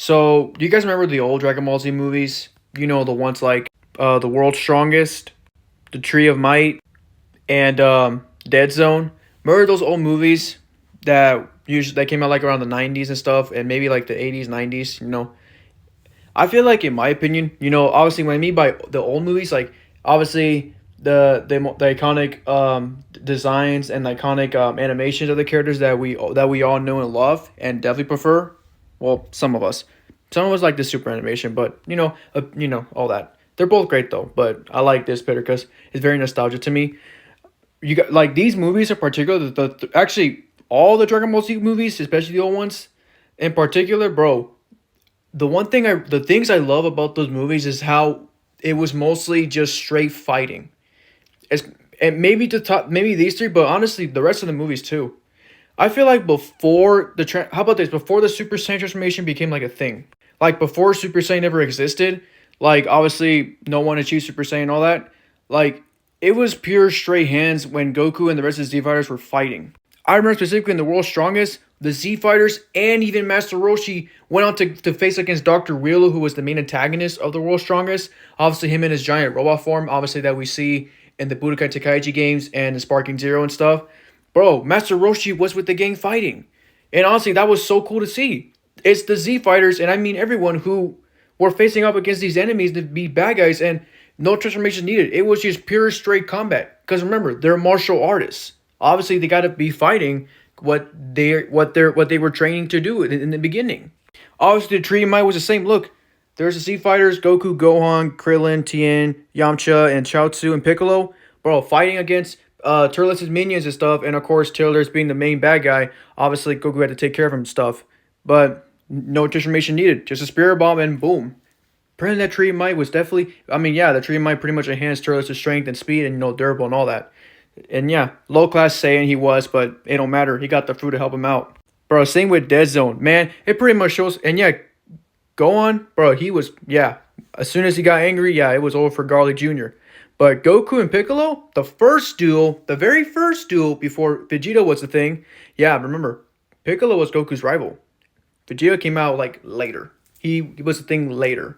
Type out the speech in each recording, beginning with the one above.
So, do you guys remember the old Dragon Ball Z movies? You know, the ones like The World's Strongest, The Tree of Might, and Dead Zone. Remember those old movies that came out like around the 90s and stuff, and maybe like the 80s, 90s, I feel like, in my opinion, obviously, when I mean by the old movies, like, obviously, the iconic designs and iconic animations of the characters that we all know and love and definitely prefer. Well, some of us like the super animation, but all that. They're both great though, but I like this better because it's very nostalgic to me. You got like these movies in particular. Actually, all the Dragon Ball Z movies, especially the old ones, in particular, bro. The things I love about those movies is how it was mostly just straight fighting. It's, and maybe maybe these three, but honestly, the rest of the movies too. I feel like how about this? Before the Super Saiyan transformation became like a thing, like before Super Saiyan ever existed, like obviously no one achieved Super Saiyan and all that. Like it was pure straight hands when Goku and the rest of the Z Fighters were fighting. I remember specifically in the World's Strongest, the Z Fighters and even Master Roshi went on to face against Dr. Wheeler, who was the main antagonist of the World's Strongest. Obviously, him in his giant robot form, obviously that we see in the Budokai Tenkaichi games and the Sparking Zero and stuff. Bro, Master Roshi was with the gang fighting. And honestly, that was so cool to see. It's the Z Fighters, and I mean everyone who were facing up against these enemies to be bad guys, and no transformation needed. It was just pure straight combat. Because remember, they're martial artists. Obviously, they got to be fighting what they were training to do in the beginning. Obviously, the Tree of Might was the same. Look, there's the Z Fighters, Goku, Gohan, Krillin, Tien, Yamcha, and Chaozu and Piccolo. Bro, fighting against Turles' minions and stuff, and of course Taylor's being the main bad guy. Obviously, Goku had to take care of him and stuff, but no transformation needed. Just a spirit bomb and boom. Apparently, that Tree of Might was definitely. I mean, yeah, the Tree of Might pretty much enhanced Turles' strength and speed and durable and all that. And yeah, low class Saiyan he was, but it don't matter. He got the fruit to help him out, bro. Same with Dead Zone, man. It pretty much shows. And yeah, go on, bro. He was As soon as he got angry, it was over for Garlic Jr. But Goku and Piccolo, the very first duel before Vegeta was the thing. Yeah, remember, Piccolo was Goku's rival. Vegeta came out like later. He was the thing later.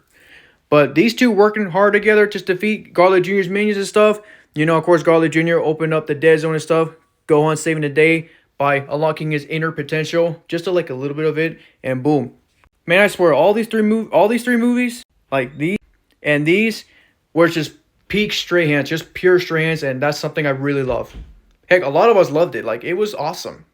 But these two working hard together to defeat Garlic Jr.'s minions and stuff. Of course, Garlic Jr. opened up the Dead Zone and stuff. Gohan saving the day by unlocking his inner potential, just to like a little bit of it, and boom. Man, I swear, all these three movies, like these were just peak straight hands, just pure straight hands, and that's something I really love. Heck, a lot of us loved it. Like, it was awesome.